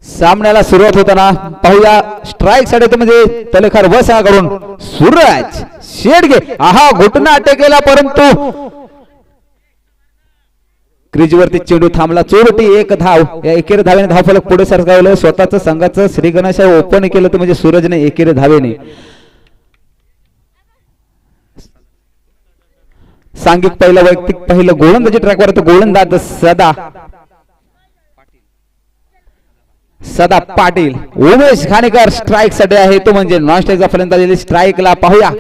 सामन्याला सुरुवात होताना पाहूया स्ट्राईक साठी म्हणजे तलेखार वसाकडून सूरज शेडगे आहा घुटना अटकेला परंतु क्रीजवरती चेंडू थांबला चोरटी एक धाव या एकेरी धावेने धावफलक पुढे सरकावलं स्वतःच संघाचं श्री गणेश ओपन केलं तर म्हणजे सूरजने एकेरी धावेने सांघिक पहिलं वैयक्तिक पहिलं गोलंदाजी ट्रॅकवर तो गोलंदाज सदा पाटील उमेश घाणेकर स्ट्राईक साठी आहे तो म्हणजे नॉन स्ट्राईकचा फलंदाजी स्ट्राईकला पाहूया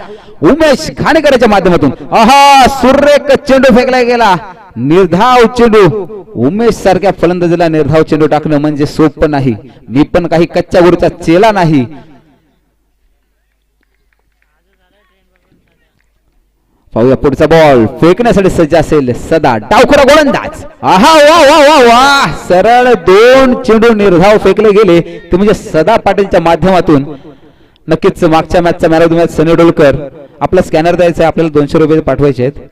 उमेश घाणेकरच्या माध्यमातून आहा सुरेख चेंडू फेकला गेला निर्धाव चेंडू उमेश सारख्या फलंदाजीला निर्धाव चेंडू टाकणं म्हणजे सोपं नाही मी पण काही कच्च्या गुरूचा चेला नाही पाहूया पुढचा बॉल फेकण्यासाठी सज्ज असेल सदा डावखुरा गोलंदाज आहा वा वा वा वा सरळ दोन चेंडू निर्धाव फेकले गेले ते म्हणजे सदा पाटीलच्या माध्यमातून नक्कीच मागच्या मॅचचा मॅन ऑफ द मॅच सनी डोलकर आपला स्कॅनर द्यायचा आहे आपल्याला 200 रुपये पाठवायचे आहेत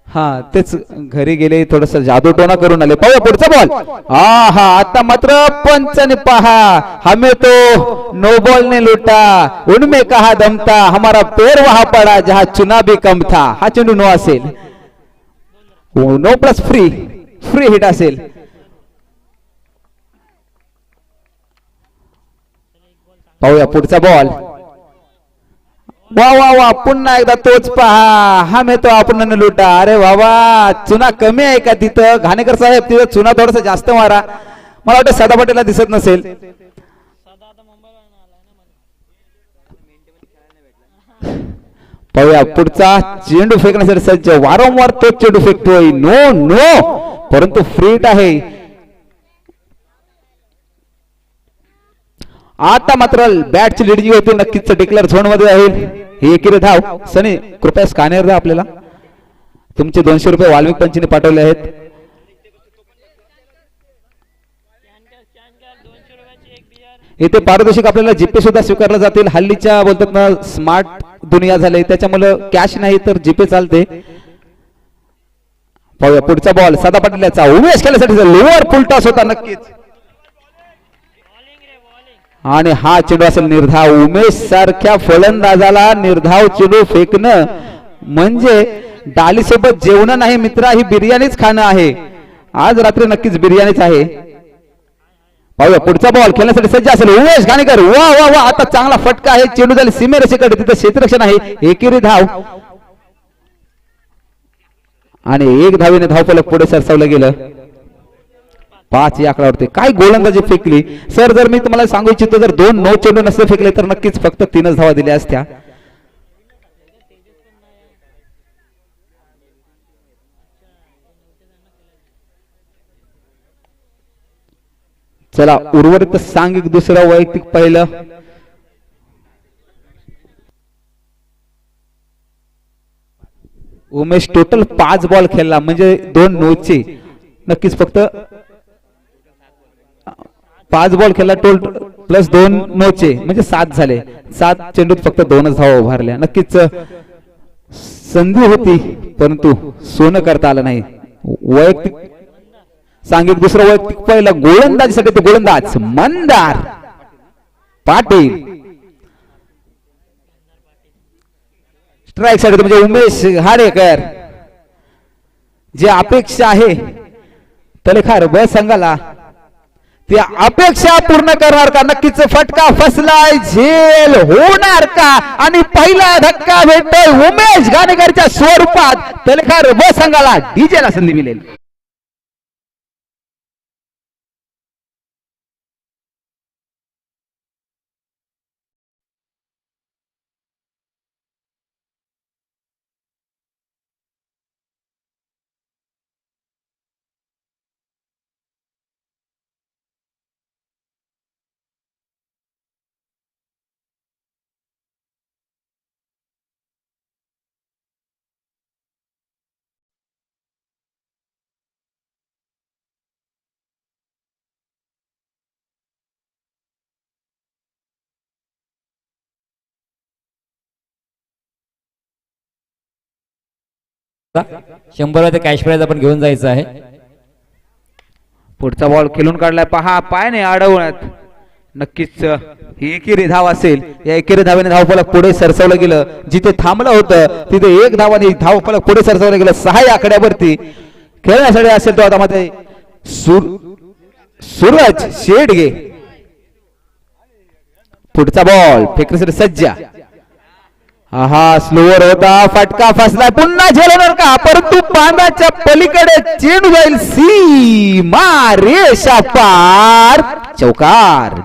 हा तेच घरी गेले थोडस जादूटोना करून आले पाहूया पुढचा बॉल हा आता मात्र पंचने पहा हमें तो नो बॉल ने लूटा उनमें कहा दम था हमारा पैर वहां पड़ा जहां चुना भी कम था हा चेंडू नो असेल नो प्लस फ्री हिट असेल पाहूया पुढचा बॉल वा वा वा पुन्हा एकदा तोच पहा हा मी तो आपण लुटा अरे बाबा चुना कमी आहे का तिथं घाणेकर साहेब तिथं चुना थोडासा जास्त मारा मला वाटतं सदा पाटीलला दिसत नसेल पाहूया पुढचा चेंडू फेकण्यासाठी सज्ज वारंवार तो चेंडू फेकतोय नो नो परंतु फ्रीट आहे आता मात्र बॅटची लीड जी होती नक्कीच डिक्लेअर झोन मध्ये आहे ही एकेरी धाव सनी कृपया स्कॅनर द्या आपल्याला तुमचे 200 रुपये वाल्मिक पंचीने पाठवले आहेत इथे पारदर्शक आपल्याला जीपे सुद्धा स्वीकारले जातील हल्लीच्या बोलतात ना स्मार्ट दुनिया झाली त्याच्यामुळे कॅश नाही तर जीपे चालते पाहूया पुढचा बॉल सदा पाटील याचा उमेश खेळण्यासाठी लोअर फुल टॉस होता नक्कीच आणि हा चेंडू असेल निर्धाव उमेश सारख्या फलंदाजाला निर्धाव चेंडू फेकणं म्हणजे डालीसोबत जेवण नाही मित्रा ही बिर्याणीच खाणं आहे आज रात्री नक्कीच बिर्याणीच आहे पाहूया पुढचा बॉल खेळण्यासाठी सज्ज असेल उमेश घाणेकर वा वा वा आता चांगला फटका आहे चेंडू झाली सीमेरेषेकडे तिथे क्षेत्ररक्षण आहे एकेरी धाव आणि एक धावेने धावफलक पुढे सरसावलं गेलं 5 या आकड्यावरती काय गोलंदाजी फेकली सर जर मी तुम्हाला सांगू इच्छितो जर 2 नो चेंडू नसते फेकले तर नक्कीच फक्त 3च धावा दिल्या असत्या चला उर्वरित सांघिक दुसरं वैयक्तिक पहिलं उमेश टोटल 5 बॉल खेळला म्हणजे 2 नोचे नक्कीच फक्त 5 बॉल खेळला टोटल प्लस 2 नोचे म्हणजे 7 झाले 7 चेंडूत फक्त 2च धावा उभारल्या नक्कीच संधी होती परंतु सोनं करता आलं नाही वैयक्तिक सांगितलं दुसरं वैयक्तिक पहिलं गोलंदाजीसाठी ते गोलंदाज मंदार पाटील स्ट्राईक साठी म्हणजे उमेश घाणेकर जे अपेक्षा आहे तलेखार ब संघाला त्या अपेक्षा पूर्ण करणार का नक्कीच फटका फसलाय झेल होणार का आणि पहिला धक्का भेटतोय उमेश घाणेकरच्या स्वरूपात तलेखार ब संघाला डीजेला संधी मिळेल $100 कॅश प्राइज आपण घेऊन जायचं आहे पुढचा बॉल खेळून काढलाय पहा पायने अडवण्यात नक्कीच ही एकेरी धाव असेल या एकेरी धावेने धावफलक पुढे सरसवलं गेलं जिथे थांबलं होतं तिथे एक धावाने धावफलक पुढे सरसवलं गेलं 6 आकड्यावरती खेळण्यासाठी असेल तो आता मध्ये सूरज शेडगे पुढचा बॉल फेकण्यासाठी सज्जा हा स्लोअर होता फटका फसला पुन्हा झेलणार का परंतु बांधाच्या पलीकडे चेंडू जाईल सीमा रेषा पार चौकार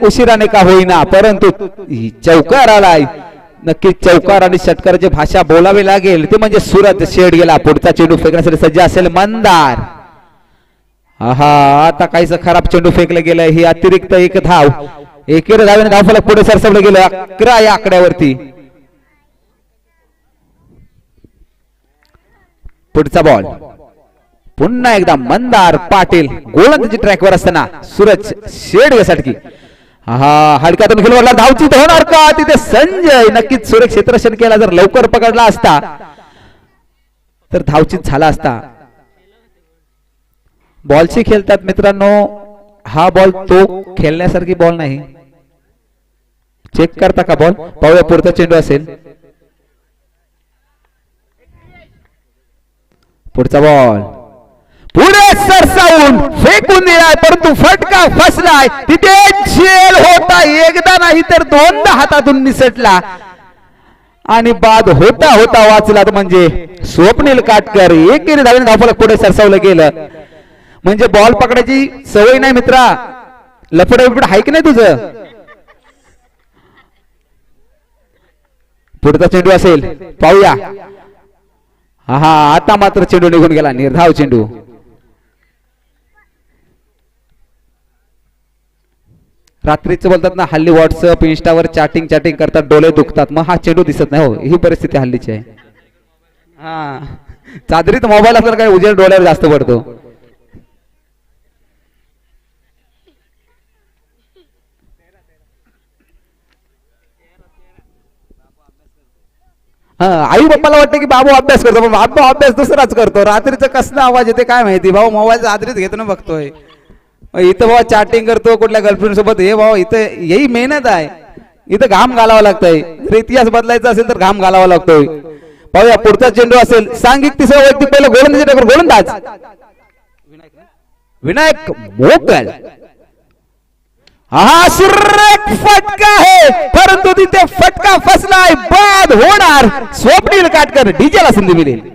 उशिराने का होईना परंतु चौकार आलाय नक्कीच चौकार आणि षटकाराची भाषा बोलावी लागेल ते म्हणजे सूरज शेड गेला पुढचा चेंडू फेकण्यासाठी सज्ज असेल मंदार आता काहीच खराब चेंडू फेकलं गेलं ही अतिरिक्त एक धाव एकेरी धावेने धावफलक पुढे सरसवलं गेलं 11 या आकड्यावरती पुढचा बॉल पुन्हा एकदा मंदार पाटील गोलंदाजी ट्रॅकवर असताना सूरज शेडगेसाठी हडक्यातून खेळवला धावची होणार का तिथे संजय नक्कीच सूर्य क्षेत्ररक्षण केला जर लवकर पकडला असता तर धावचीत झाला असता बॉलशी खेळतात मित्रांनो हा बॉल तो खेळण्यासारखी बॉल नाही चेक करता का बॉल पाहूया पुढचा चेंडू असेल पुढचा बॉल पुढे सरसावून फेकून दिलाय परंतु फटका फसलाय तिथे झेल होता एकदा नाही तर दोनदा हातातून निसटला आणि बाद होता होता वाचला म्हणजे स्वप्नील काटकर एकेरी धावेने धावफलक पुढे सरसावलं गेलं म्हणजे बॉल पकडायची सवय नाही मित्रा लफड आहे की नाही तुझं पुढचा चेंडू असेल पाहूया आता मात्र चेंडू निघून गेला निर्धाव चेंडू रात्रीच बोलतात ना हल्ली व्हॉट्सअप इंस्टावर चॅटिंग करतात डोळे दुखतात मग हा चेंडू दिसत नाही हो ही परिस्थिती हल्लीची आहे चादरीत मोबाईल असल्यावर काय उजेड डोळ्यावर जास्त पडतो आई बाप्पाला वाटतं की बाबू अभ्यास करतो पण बाबू अभ्यास दुसराच करतो रात्रीचा कसला आवाज येते काय माहिती भाऊ मोबाईल आदरीत घेतो ना बघतोय इथं भाऊ चॅटिंग करतो कुठल्या गर्लफ्रेंड सोबत हे भाऊ इथं यही मेहनत आहे इथं घाम घालावा लागतंय जर इतिहास बदलायचा असेल तर घाम घालावा लागतोय पाहूया पुढचा चेंडू असेल सांघिक तिसरा वैयक्तिक पहिलं गोलंदाज विनायक मोकल सुरेख फटका आहे परंतु तिथे फटका फसलाय बाद होणार स्वप्नील काटकर डीजेला संधी मिळेल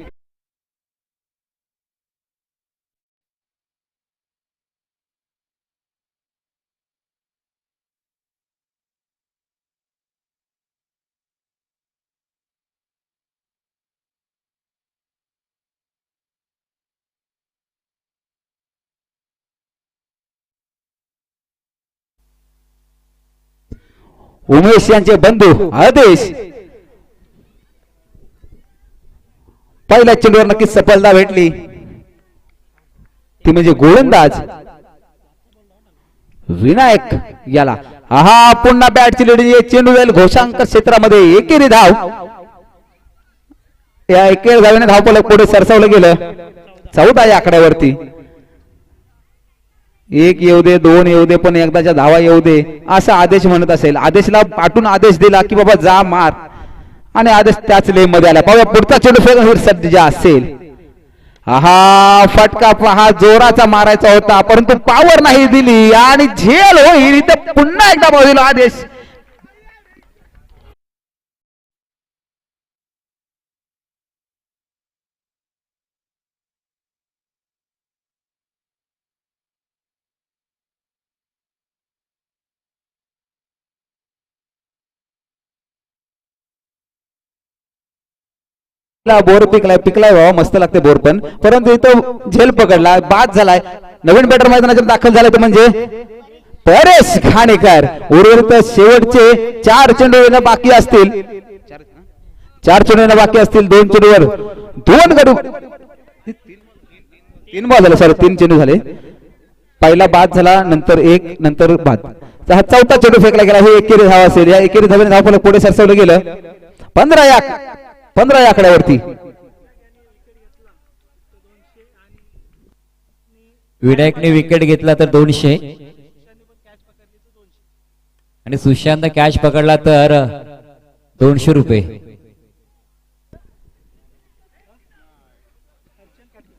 उमेश यांचे बंधू आदेश पहिल्या चेंडूवर नक्कीच सफलता भेटली ती म्हणजे गोलंदाज विनायक याला पुन्हा बॅटची लेडी चेंडू जाईल घोषांक क्षेत्रामध्ये एकेरी धाव या एकेरी धावेने धावफलक पुढे सरसावलं गेलं 14 या आकड्यावरती एक येऊ दे दोन येऊ दे पण एकदाच्या धावा येऊ दे असा आदेश म्हणत असेल आदेशला पाठवून आदेश दिला की बाबा जा मार आणि आदेश त्याच लेम मध्ये आला पाहूया पुढचा चेंडू फेकून सज्जा असेल फटका पहा जोराचा मारायचा होता परंतु पावर नाही दिली आणि झेल होईल इथे पुन्हा एकदा बघितला आदेश बोर पिकलाय बाबा मस्त लागते बोर पण परंतु इथं झेल पकडला बाद झालाय नवीन बॅटर मैदानात दाखल झाले म्हणजे परेश घाणेकर उर्वरित शेवटचे 4 चेंडू येणं बाकी असतील 4 चेंडू येणं बाकी असतील 2 चेंडूवर दोन गडू, तीन बॉल झाले सर, 3 चेंडू झाले. पहिला बाद झाला, नंतर एक, नंतर बाद. हा चौथा चेंडू फेकला गेला. हे एकेरी धाव असेल. या एकेरी धावेने धावफलक पुढे सरसवलं गेलं. 15 या आकड्यावरती. विनायकने विकेट घेतला तर 200 आणि सुशांत कॅच पकडला तर 200 रुपये.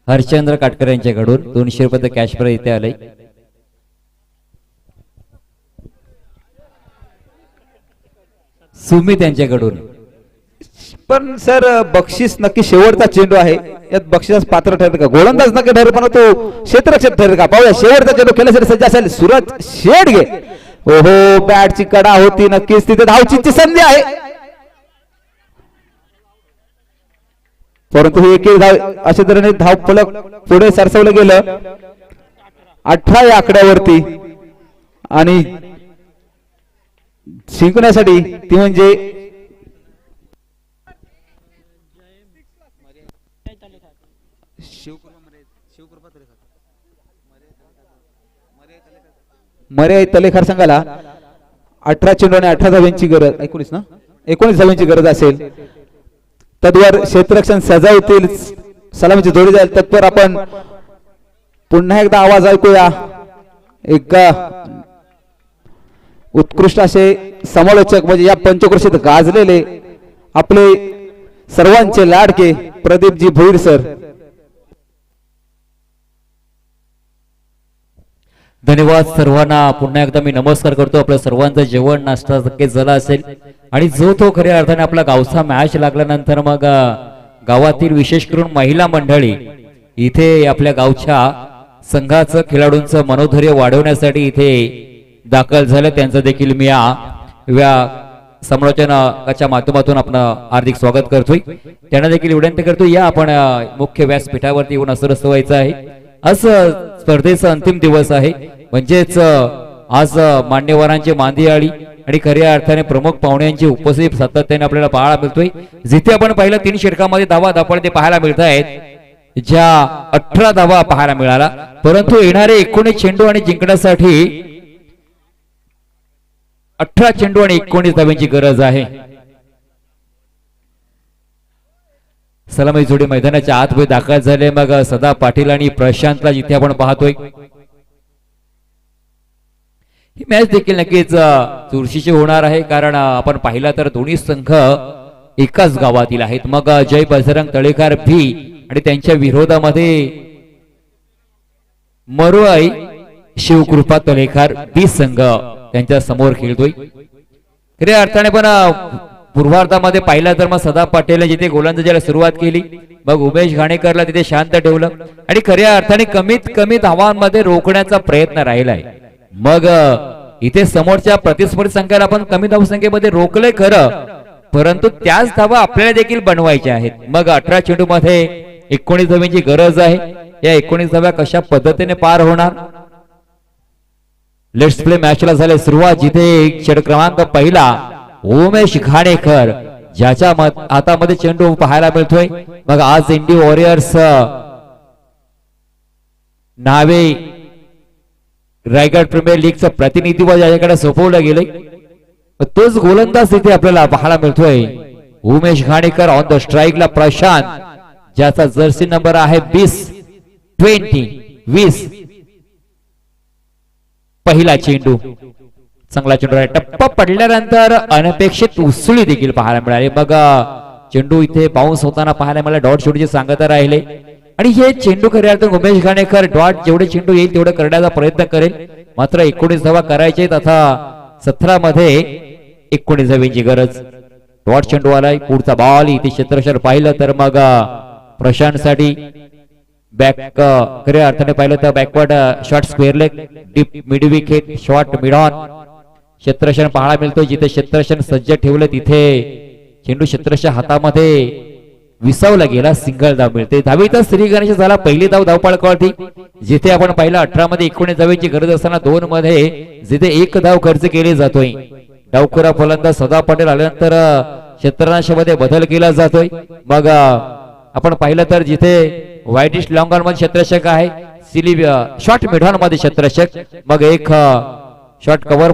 हरचंद्र काटकर यांच्याकडून 200 रुपये कॅश प्राइज इथे आले. सुमित यांच्याकडून. पण सर बक्षीस नक्की शेवटचा चेंडू आहे. यात बक्षीस पात्र ठरेल का? गोलंदाज नक्की ठरेल, पण तो क्षेत्ररक्षक ठरेल का? पाहूया. शेवटचा चेंडू खेळण्यासाठी सज्ज असेल सूरज शेडगे. ओहो, बॅटची कडा होती. नक्कीच तिथे धावचीची संधी आहे, परंतु ही एकेरी धाव अशा तऱ्हेने धाव फलक पुढे सरसवलं गेलं 18 या आकड्यावरती. आणि जिंकण्यासाठी ती म्हणजे मर्याय तलेखार संघाला 18 चेंडू आणि 18 धाव्यांची गरज, 19 धाव्यांची गरज असेल. तद्वार क्षेत्ररक्षण सजावतील, सलामीची जोडी जाईल. तत्पर आपण पुन्हा एकदा आवाज ऐकूया. एक उत्कृष्ट असे समालोचक म्हणजे या पंचक्रोशीत गाजलेले आपले सर्वांचे लाडके प्रदीपजी भोईर सर. धन्यवाद सर्वांना. पुन्हा एकदा मी नमस्कार करतो. आपल्या सर्वांचं जेवण नाश्ता नक्कीच झाला असेल आणि जो तो खऱ्या अर्थाने आपला गावचा मॅच लागल्यानंतर मग गावातील विशेष करून महिला मंडळी इथे आपल्या गावच्या संघाचं खेळाडूंचं मनोधैर्य वाढवण्यासाठी इथे दाखल झाले. त्यांचं देखील मी या समालोचनाच्या माध्यमातून आपण हार्दिक स्वागत करतोय. त्यांना देखील विनंती करतो, या आपण मुख्य व्यासपीठावरती येऊन असरस्त व्हायचं आहे. आज स्पर्धेचा अंतिम दिवस आहे, म्हणजेच आज मान्यवरांची मांदियाळी आणि खऱ्या अर्थाने प्रमुख पाहुण्यांची उपस्थिती सातत्याने आपल्याला पाहायला मिळतोय. जिथे आपण पहिल्या 3 षटकामध्ये धावा धापडते पाहायला मिळत आहेत, ज्या 18 धावा पाहायला मिळाला, परंतु येणारे 19 चेंडू आणि जिंकण्यासाठी 18 चेंडू आणि 19 धाव्यांची गरज आहे. सलामी जोडी मैदानाच्या आतमध्ये दाखल झाले. मग सदा पाटील आणि प्रशांतला जिथे आपण पाहतोय, ही मॅच देखील नक्कीच चुरशीची होणार आहे, कारण आपण पाहिला तर दोन्ही संघ एकाच गावातील आहेत. मग जय बजरंग तळेकर भी आणि त्यांच्या विरोधामध्ये मरुआई शिवकृपा तळेकर बी संघ त्यांच्या समोर खेळतोय. खऱ्या अर्थाने पण पूर्वार्धामध्ये पाहिला तर मग सदा पाटील जिथे गोलंदाजीला सुरुवात केली, मग उमेश घाणेकरला तिथे शांत ठेवलं आणि खऱ्या अर्थाने कमीत कमी धावांमध्ये रोखण्याचा प्रयत्न राहिलाय. मग इथे समोरच्या प्रतिस्पर्धी संघाला आपण कमी धावसंख्येमध्ये रोखले खरं, परंतु त्याच धावा आपल्याला देखील बनवायच्या आहेत. मग 18 चेंडू मध्ये 19 धावांची गरज आहे. या 19 धावा कशा पद्धतीने पार होणार? लेट्स प्ले मॅचला झाले सुरुवात. जिथे षटक क्रमांक पहिला उमेश घाणेकर, ज्याच्या हातामध्ये चेंडू पाहायला मिळतोय. मग आज इंडी वॉरियर्स नावे रायगड प्रीमियर लीगचं प्रतिनिधित्व ज्याच्याकडे सोपवलं गेलंय, तोच गोलंदाज तिथे आपल्याला पाहायला मिळतोय. उमेश घाणेकर ऑन द स्ट्राईकला प्रशांत, ज्याचा जर्सी नंबर आहे 20. पहिला चेंडू चांगला चेंडू आहे. टप्पा पडल्यानंतर अनपेक्षित उसळी देखील पाहायला मिळाली. मग चेंडू इथे बाउन्स होताना पाहायला मिळाला. डॉट शेवटची सांगता राहिले आणि हे चेंडू खऱ्या अर्थाने उमेश घाणेकर डॉट जेवढे चेंडू येईल तेवढं करण्याचा प्रयत्न करेल. मात्र 19 धावा करायचे, तथा 17 मध्ये 19 धावांची गरज. डॉट चेंडू आलाय. पुढचा बॉल इथे क्षेत्ररक्षण पाहिलं तर मग प्रशांत साठी बॅक खऱ्या अर्थाने पाहिलं तर backward short square leg deep mid wicket short mid on क्षेत्ररक्षण पाहायला मिळतो. जिथे क्षेत्ररक्षण सज्ज ठेवलं तिथे चेंडू क्षेत्ररक्षण हातामध्ये विसावला गेला. सिंगल धाव मिळते. धावीचा श्री गणेश झाला पहिली धाव धावपळकावरती. जिथे आपण पाहिलं 18 मध्ये 19 धावांची गरज असताना 2 मध्ये जिथे 1 धाव खर्च केली जातोय. डावखुरा फलंदाज सदा पाटील आल्यानंतर क्षेत्ररक्षणामध्ये बदल केला जातोय. मग आपण पाहिलं तर जिथे व्हाईटिश लॉंग ऑन मध्ये क्षेत्ररक्षक आहे, सिली शॉर्ट मिड ऑन मध्ये क्षेत्ररक्षक, मग एक शॉर्ट कव्हर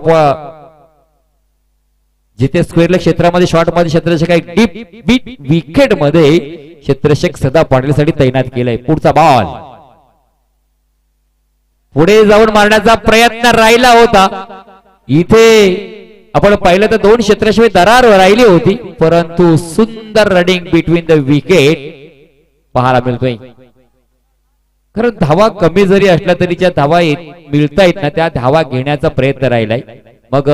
जिथे स्क्वेअर क्षेत्रामध्ये शॉर्ट मध्ये क्षेत्ररक्षक आहे, डीप बीट विकेट मध्ये क्षेत्ररक्षक सदा पाडण्यासाठी तैनात केलाय. पुढचा बॉल पुढे जाऊन मारण्याचा प्रयत्न राहिला होता. इथे आपण पाहिलं तर दोन क्षेत्ररक्षक दरार राहिली होती, परंतु सुंदर रनिंग बिटवीन द विकेट पाहायला मिळतोय. कारण धावा कमी जरी असल्या तरी ज्या धावा मिळतायत ना त्या धावा घेण्याचा प्रयत्न राहिलाय. मग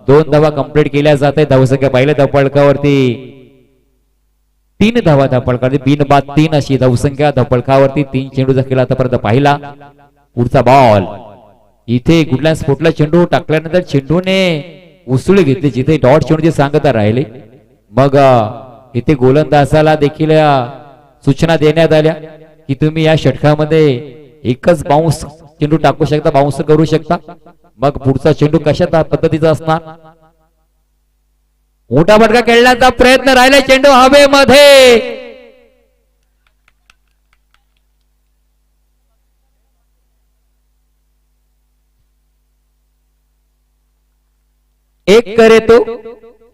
2 धावा कंप्लीट केल्या जात आहे. धावसंख्या पहिल्या धावपळकावरती 3 धावा धावपळकावरती, बिन बाद 3 अशी धावसंख्या धावपळकावरती. 3 चेंडूचा खेळ आतापर्यंत पाहिला. पुढचा बॉल इथे कुठल्या स्फोटला चेंडू टाकल्यानंतर चेंडूने उसळी घेतली जिथे डॉट चेंडूची सांगता राहिले. मग इथे गोलंदाजाला देखील सूचना देण्यात आल्या की तुम्ही या षटकामध्ये एकच बाउन्स चेंडू टाकू शकता, बाउन्स करू शकता. मग पुढचा चेंडू कशा पद्धतीचा असणार. मोठा फटका खेळण्याचा प्रयत्न राहिला, चेंडू हवेमध्ये. एक करे तो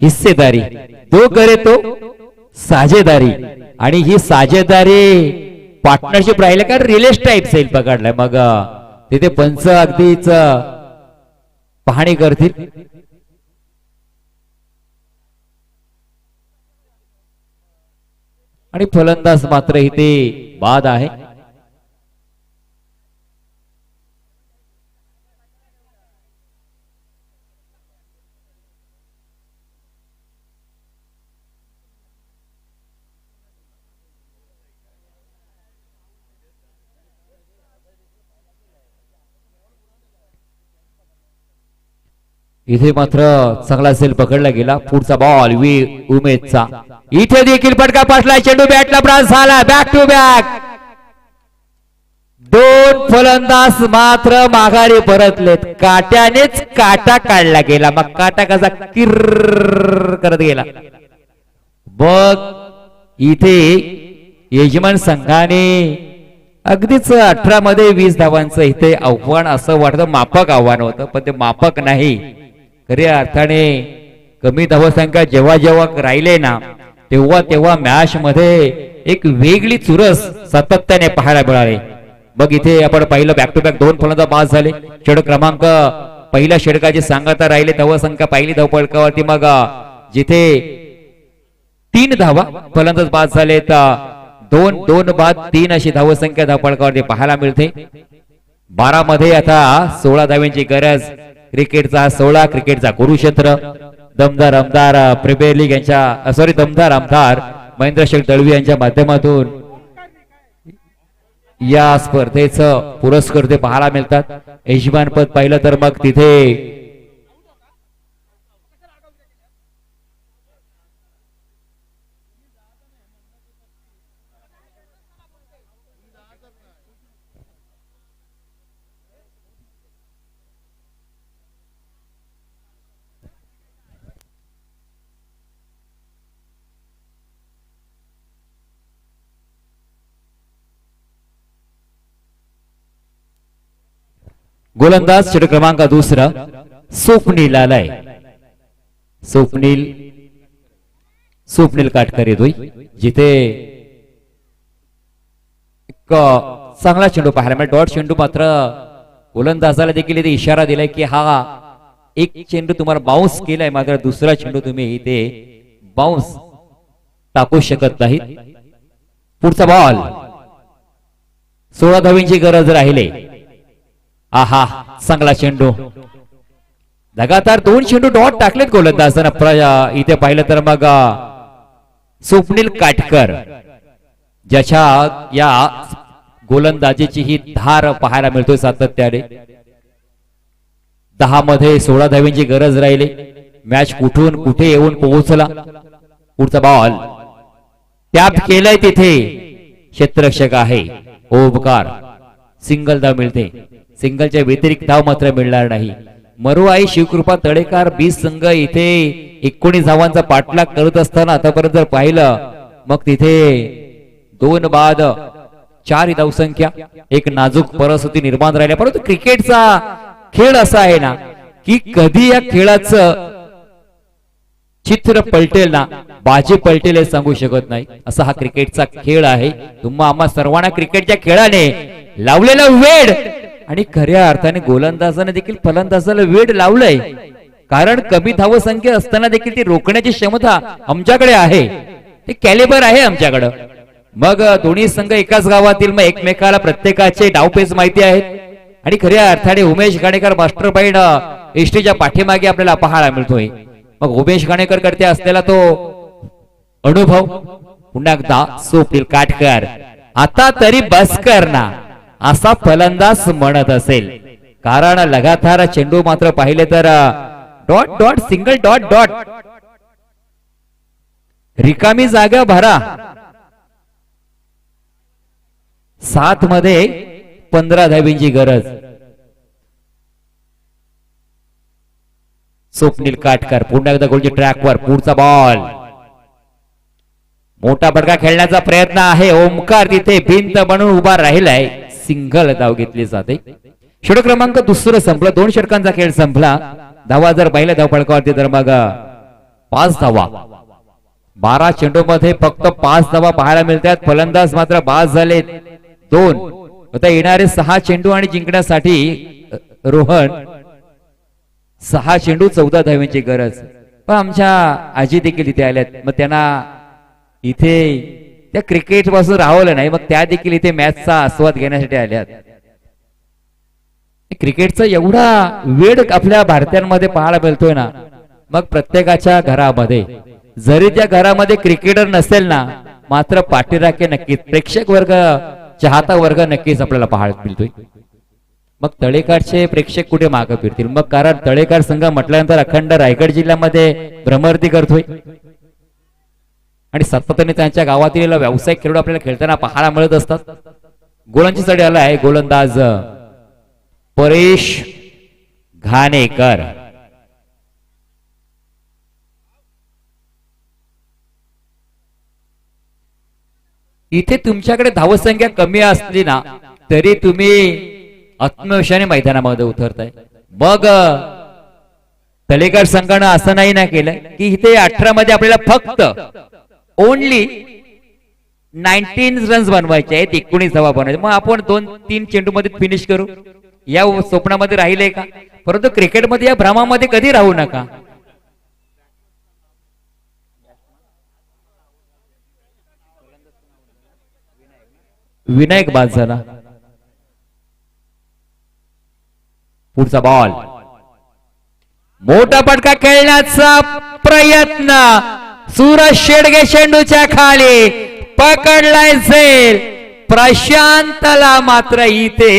हिस्सेदारी, 2 करे तो साझेदारी. आणि ही साझेदारी पार्टनरशिप राहिले का रिलेस टाईप सेल पकडलाय. मग तिथे पंच अगदीच पाहणी करतील. आणि फलंदाज मात्र इथे बाद आहे. इथे मात्र चांगला सेल पकडला गेला. पुढचा बॉल उमेदचा, इथे देखील फटका पासला, चेंडू बॅटला ब्रास झाला. बॅक टू बॅक 2 फलंदाज मात्र माघारी परतलेत. काट्यानेच काटा काढला गेला. मग काटा कसा किर करत गेला. बघ इथे यजमान संघाने अगदीच 18 मध्ये 20 धावांचं इथे आव्हान असं वाटतं माफक आव्हान होतं, पण ते माफक नाही. खऱ्या अर्थाने कमी धावसंख्या जेव्हा जेव्हा राहिले ना तेव्हा तेव्हा मॅच मध्ये एक वेगळी चुरस सातत्याने पाहायला मिळाली. मग इथे आपण पाहिलं बॅक टू बॅक 2 फलंदाज बाद झाले. षटक क्रमांक पहिल्या षटकाची सांगता राहिले धावसंख्या पहिली धावपळकावरती. मग जिथे 3 धावा फलंदाज बाद झाले तर 2 बाद 3 अशी धावसंख्या धावपळकावरती पाहायला मिळते. 12 मध्ये आता 16 धाव्यांची गरज. क्रिकेटचा 16, क्रिकेटचा कुरुक्षेत्र. दमदार आमदार प्रीमियर लीग यांच्या दमदार आमदार महेंद्रशेठ दळवी यांच्या माध्यमातून या स्पर्धेचं पुरस्कार पाहायला मिळतात. यजमानपद पाहिलं तर मग तिथे गोलंदाज षटक क्रमांक 2 स्वप्नील आलाय. स्वप्नील काटकर येतोय. जिथे एक चांगला चेंडू पाहायला मिळाला. डॉट चेंडू मात्र गोलंदाजाला देखील इथे इशारा दिलाय की हा एक चेंडू तुम्हाला बाउन्स केलाय, मात्र दुसरा चेंडू तुम्ही इथे बाउन्स टाकू शकत नाही. पुढचा बॉल 16 धावींची गरज राहिले. आहा चांगला चेंडू. लगातार 2 चेंडू डॉट टाकलेत गोलंदाजांना. इथे पाहिलं तर मग स्वप्नील काटकर ज्याच्या या गोलंदाजीची ही धार पाहायला मिळतोय सातत्याने. 10 मध्ये 16 धावींची गरज राहिली. मॅच कुठून कुठे येऊन पोहोचला. पुढचा बॉल टॅप केलाय तिथे क्षेत्ररक्षक आहे ओमकार. सिंगल धाव मिळते. सिंगलच्या व्यतिरिक्त धाव मात्र मिळणार नाही. मरुआई शिवकृपा तळेकर 20 संघ इथे 19 धावांचा पाठलाग करत असताना आतापर्यंत जर पाहिलं मग तिथे 2 बाद 4 ही धावसंख्या. एक नाजूक परिस्थिती निर्माण राहिल्या, परंतु क्रिकेटचा खेळ असा आहे ना की कधी या खेळाचं चित्र पलटेल ना, बाजी पलटेल हे सांगू शकत नाही. असा हा क्रिकेटचा खेळ आहे. तुम्हा आम्हा सर्वांना क्रिकेटच्या खेळाने लावलेला वेड आणि खऱ्या अर्थाने गोलंदाजाने देखील फलंदाजाला वेड लावलंय. कारण कमी धावसंख्या असताना देखील ती रोखण्याची क्षमता आमच्याकडे आहे, ते कॅलिबर आहे आमच्याकडं. मग दोन्ही संघ एकाच गावातील, मग एकमेकाला प्रत्येकाचे डावपेच माहिती आहेत. आणि खऱ्या अर्थाने उमेश घाणेकर मास्टर माइंड एसटीच्या पाठीमागे आपल्याला पाहायला मिळतोय. मग उमेश घाणेकर करते असलेला तो अनुभव पुन्हा एकदा स्वप्नील काटकर आता तरी बस कर ना असा फलंदाज म्हणत असेल. कारण लगातार चेंडू मात्र पाहिले तर dot dot single dot dot, रिकामी जागा भरा. 7 मध्ये 15 धावींची गरज. स्वप्नील काटकर पुन्हा एकदा गोलच्या ट्रॅकवर. पुढचा बॉल, मोठा बडका खेळण्याचा प्रयत्न आहे. ओमकार तिथे भिंत बनून उभा राहिलाय. सिंगल धाव घेतली जाते. षटक क्रमांक दुसरं संपलं. 2 षटकांचा खेळ संपला. धावा जर पहिल्या धाव फलकावरती तर मग 5 धावा. 12 चेंडू मध्ये फक्त 5 धावा पाहायला मिळतात. फलंदाज मात्र बाद झालेत 2. आता येणारे 6 चेंडू आणि जिंकण्यासाठी रोहन 6 चेंडू 14 धाव्यांची गरज. पण आमच्या आजी देखील इथे आल्यात. मग त्यांना इथे त्या क्रिकेट पासून राहवलं नाही, मग त्या देखील इथे मॅचचा आस्वाद घेण्यासाठी आल्यात. क्रिकेटचा एवढा वेळ आपल्या भारतीयांमध्ये पाहायला मिळतोय ना, मग प्रत्येकाच्या घरामध्ये जरी त्या घरामध्ये क्रिकेटर नसेल ना, मात्र पाठीराखे नक्कीच, प्रेक्षक वर्ग, चाहता वर्ग नक्कीच आपल्याला पाहायला मिळतोय. मग तळेकारचे प्रेक्षक कुठे मागे फिरतील? मग कारण तळेकार संघ म्हटल्यानंतर अखंड रायगड जिल्ह्यामध्ये भ्रमरती करतोय आणि सातत्याने त्यांच्या गावातील व्यावसायिक खेळाडू आपल्याला खेळताना पाहायला मिळत असतात. गोलांची चढी आला आहे गोलंदाज परेश घाणेकर. इथे तुमच्याकडे धावसंख्या कमी असली ना तरी तुम्ही आत्मविश्वासाने मैदानामध्ये उतरताय. मग तळेकर संघानं असं नाही ना केलं की इथे 18 मध्ये आपल्याला फक्त ओनली 19 रन्स बनवायचे आहेत, 19 धावा बनवायचे. मग आपण 2-3 चेंडू मध्ये फिनिश करू, या स्वप्नामध्ये राहिले का? परंतु क्रिकेटमध्ये या भ्रमामध्ये कधी राहू नका. विनायक बाद झाला. पुढचा बॉल, मोठा फटका खेळण्याचा प्रयत्न. सूरज शेडगे चेंडूच्या खाली पकडलाय झेल. प्रशांतला मात्र इथे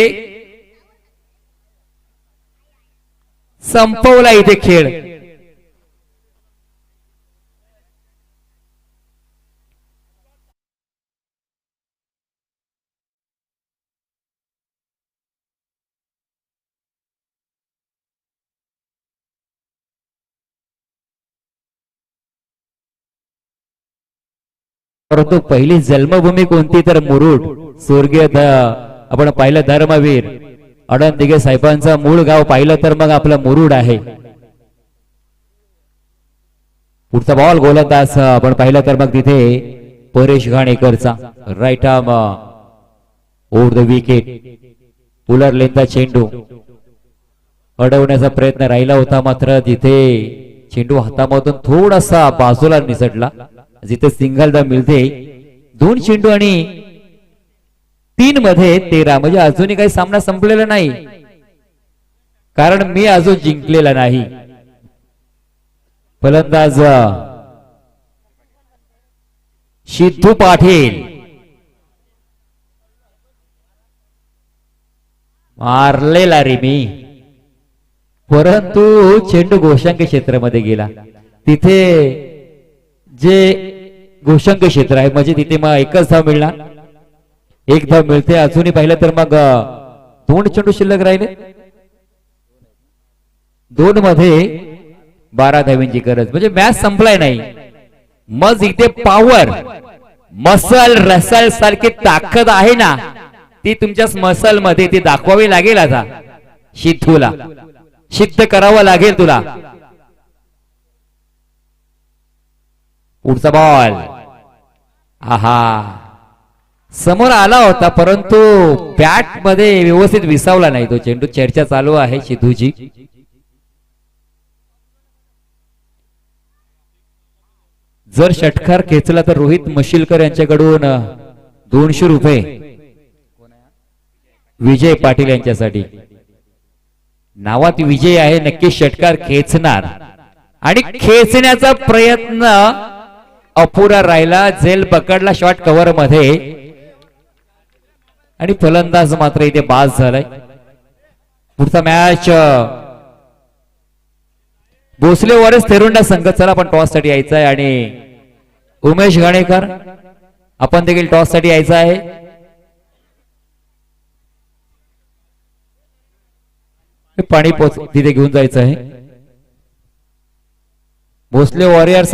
संपवला इथे खेळ. परंतु पहिली जन्मभूमी कोणती तर मुरुड. स्वर्गीय आपण पाहिलं धर्मवीर अडण दिघे साहेबांचं मूळ गाव पाहिलं तर मग आपलं मुरुड आहे. पुढचा बॉल गोलंदाज आपण पाहिलं तर मग तिथे परेश घाणेकरचा right arm over the wicket. पुलर लेनचा चेंडू अडवण्याचा प्रयत्न राहिला होता, मात्र तिथे चेंडू हातामधून थोडासा बाजूला निसटला. जिथे सिंगल दा मिळते. 2 चेंडू आणि 3 मध्ये 13. म्हणजे अजूनही काही सामना संपलेला नाही, कारण मी अजून जिंकलेला नाही. फलंदाज सिद्धू पाटील मारलेला रे मी, परंतु चेंडू गोशांक क्षेत्रामध्ये गेला. तिथे जे गोशांक क्षेत्र आहे म्हणजे तिथे मग एकच धाव मिळणार, 1 धाव मिळते. अजूनही पाहिलं तर मग 2 चेंडू शिल्लक राहिले. 2 मध्ये 12 धावींची गरज, म्हणजे मॅच संपलाय नाही. मग इथे पॉवर मसल रसल सारखी ताकद आहे ना, ती तुमच्या मसल मध्ये ती दाखवावी लागेल. आता सिद्धूला सिद्ध करावं लागेल तुला. पुढचा बॉल आहा समोर आला होता, परंतु बॅट मध्ये व्यवस्थित विसावला नाही तो चेंडू. चर्चा चालू आहे सिद्धूची. जर षटकार खेचला तर रोहित मशिलकर यांच्याकडून 200 रुपये, विजय पाटील यांच्यासाठी. नावात विजय आहे, नक्की षटकार खेचणार आणि खेचण्याचा प्रयत्न अपुरा राहिला. झेल पकडला शॉट कव्हर मध्ये आणि फलंदाज मात्र इथे बाद झालाय. पुढचा मॅच भोसले वॉरियर्स थेरुंडा संघ. चला आपण टॉस साठी यायचं आहे आणि उमेश घाणेकर आपण देखील टॉस साठी यायचं आहे. पाणी तिथे घेऊन जायचं आहे. भोसले वॉरियर्स